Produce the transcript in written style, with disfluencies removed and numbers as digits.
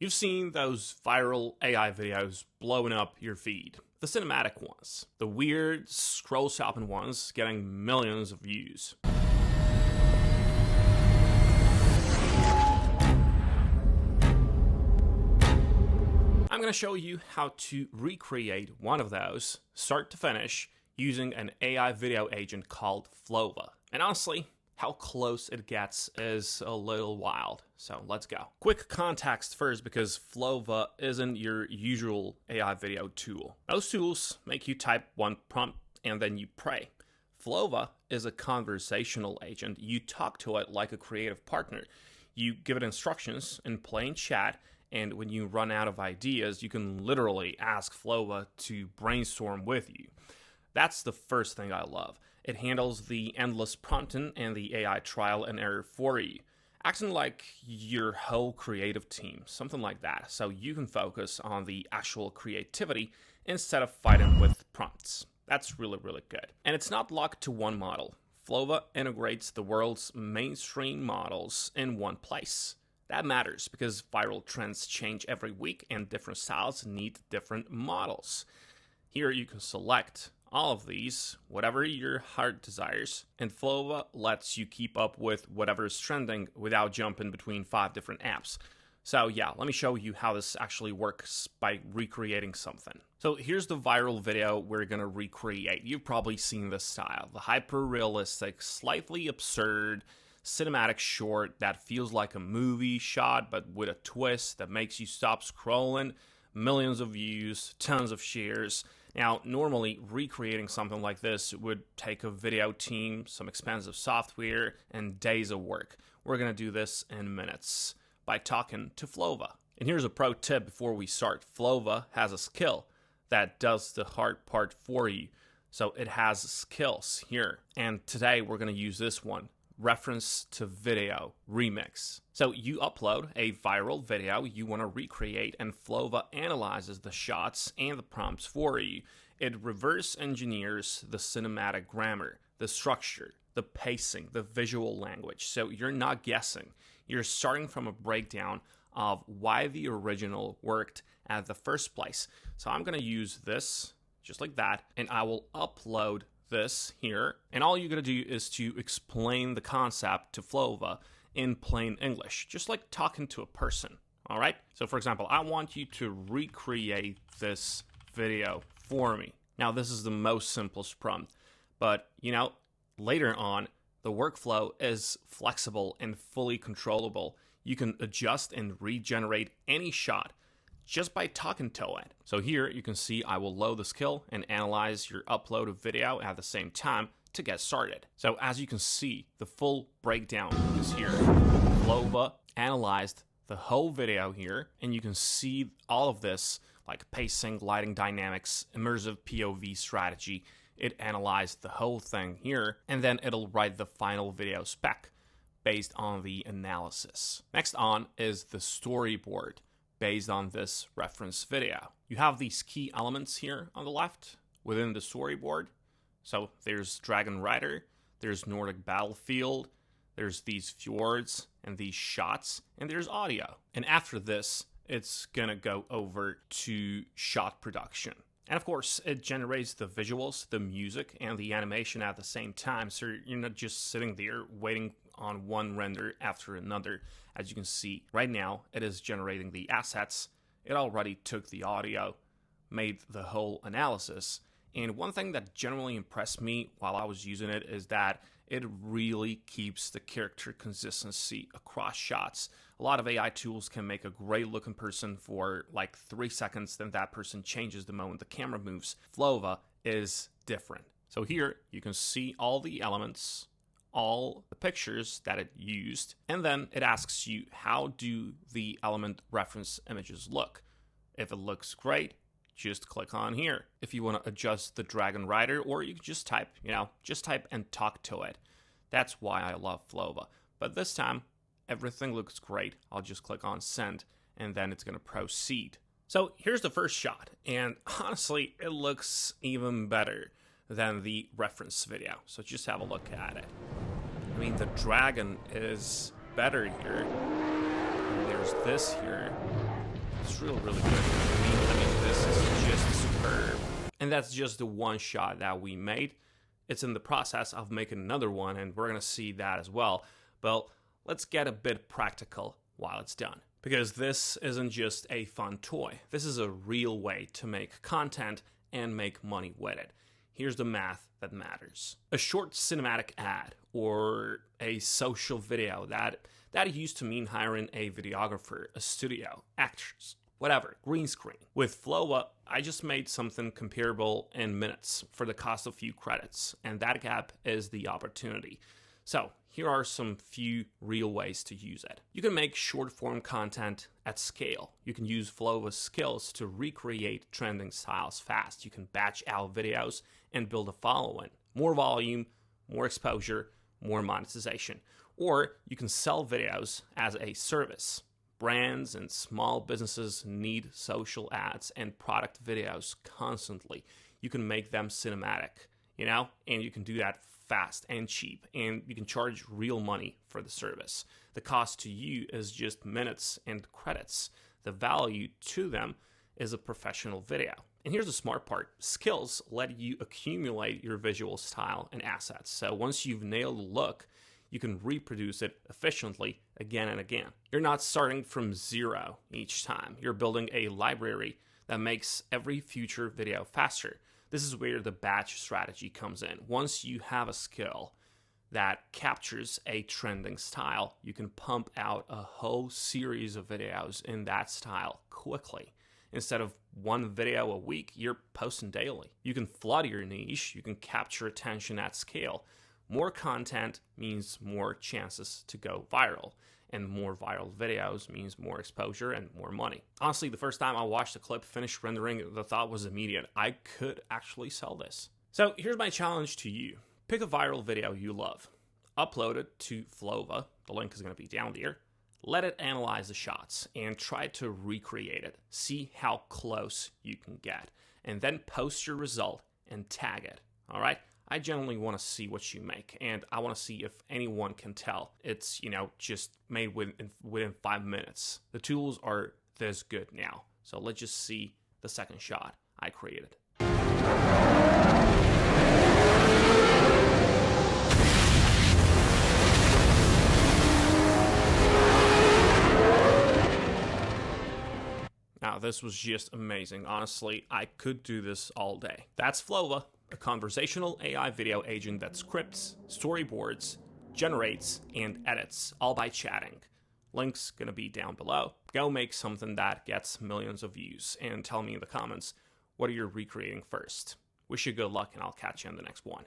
You've seen those viral AI videos blowing up your feed. The cinematic ones. The weird, scroll-shopping ones getting millions of views. I'm going to show you how to recreate one of those, start to finish, using an AI video agent called Flova. And honestly, how close it gets is a little wild. So let's go. Quick context first, because Flova isn't your usual AI video tool. Most tools make you type one prompt and then you pray. Flova is a conversational agent. You talk to it like a creative partner. You give it instructions in plain chat, and when you run out of ideas, you can literally ask Flova to brainstorm with you. That's the first thing I love. It handles the endless prompting and the AI trial and error for you, acting like your whole creative team, something like that, so you can focus on the actual creativity instead of fighting with prompts. That's really, really good. And it's not locked to one model. Flova integrates the world's mainstream models in one place. That matters because viral trends change every week and different styles need different models. Here you can select all of these, whatever your heart desires, and Flova lets you keep up with whatever is trending without jumping between 5 different apps. So yeah, let me show you how this actually works by recreating something. So here's the viral video we're gonna recreate. You've probably seen this style, the hyper-realistic, slightly absurd, cinematic short that feels like a movie shot but with a twist that makes you stop scrolling, millions of views, tons of shares. Now, normally recreating something like this would take a video team, some expensive software, and days of work. We're going to do this in minutes by talking to Flova. And here's a pro tip before we start. Flova has a skill that does the hard part for you. So it has skills here. And today we're going to use this one. Reference to video remix. So you upload a viral video you want to recreate, and Flova analyzes the shots and the prompts for you. It reverse engineers the cinematic grammar, the structure, the pacing, the visual language. So you're not guessing. You're starting from a breakdown of why the original worked at the first place. So I'm going to use this just like that, and I will upload this here, and all you're going to do is to explain the concept to Flova in plain English, just like talking to a person. All right, so for example, I want you to recreate this video for me. Now this is the most simplest prompt, but you know, later on the workflow is flexible and fully controllable. You can adjust and regenerate any shot just by talking to it. So here you can see I will load the skill and analyze your uploaded video at the same time to get started. So as you can see, the full breakdown is here. Flova analyzed the whole video here, and you can see all of this like pacing, lighting dynamics, immersive POV strategy. It analyzed the whole thing here, and then it'll write the final video spec based on the analysis. Next on is the storyboard based on this reference video. You have these key elements here on the left within the storyboard. So there's Dragon Rider, there's Nordic Battlefield, there's these fjords and these shots, and there's audio. And after this, it's gonna go over to shot production. And of course, it generates the visuals, the music, and the animation at the same time, so you're not just sitting there waiting on one render after another. As you can see, right now, it is generating the assets. It already took the audio, made the whole analysis. And one thing that generally impressed me while I was using it is that it really keeps the character consistency across shots. A lot of AI tools can make a great looking person for like 3 seconds, then that person changes the moment the camera moves. Flova is different. So here you can see all the elements, all the pictures that it used, and then it asks you, how do the element reference images look? If it looks great, just click on here. If you want to adjust the Dragon Rider, or you can just type, just type and talk to it. That's why I love Flova. But this time, everything looks great. I'll just click on send, and then it's going to proceed. So here's the first shot, and honestly, it looks even better than the reference video. So just have a look at it. I mean, the dragon is better here. And there's this here. it's really, really good. I mean, this is just superb. And that's just the one shot that we made. It's in the process of making another one, and we're gonna see that as well. But let's get a bit practical while it's done. Because this isn't just a fun toy. This is a real way to make content and make money with it. Here's the math that matters. A short cinematic ad or a social video that used to mean hiring a videographer, a studio, actors, whatever, green screen. With Flova, I just made something comparable in minutes for the cost of few credits, and that gap is the opportunity. So here are some few real ways to use it. You can make short form content at scale. You can use Flova's skills to recreate trending styles fast. You can batch out videos and build a following. More volume, more exposure, more monetization. Or you can sell videos as a service. Brands and small businesses need social ads and product videos constantly. You can make them cinematic, and you can do that fast and cheap, and you can charge real money for the service. The cost to you is just minutes and credits. The value to them is a professional video. And here's the smart part. Skills let you accumulate your visual style and assets. So once you've nailed the look, you can reproduce it efficiently again and again. You're not starting from zero each time. You're building a library that makes every future video faster. This is where the batch strategy comes in. Once you have a skill that captures a trending style, you can pump out a whole series of videos in that style quickly. Instead of one video a week, you're posting daily. You can flood your niche, you can capture attention at scale. More content means more chances to go viral. And more viral videos means more exposure and more money. Honestly, the first time I watched the clip finish rendering, the thought was immediate. I could actually sell this. So here's my challenge to you. Pick a viral video you love. Upload it to Flova. The link is going to be down there. Let it analyze the shots and try to recreate it. See how close you can get. And then post your result and tag it. All right? I generally want to see what you make, and I want to see if anyone can tell it's, just made within 5 minutes. The tools are this good now. So let's just see the second shot I created. Now, this was just amazing. Honestly, I could do this all day. That's Flova, a conversational AI video agent that scripts, storyboards, generates, and edits, all by chatting. Link's gonna be down below. Go make something that gets millions of views, and tell me in the comments, what are you recreating first? Wish you good luck, and I'll catch you in the next one.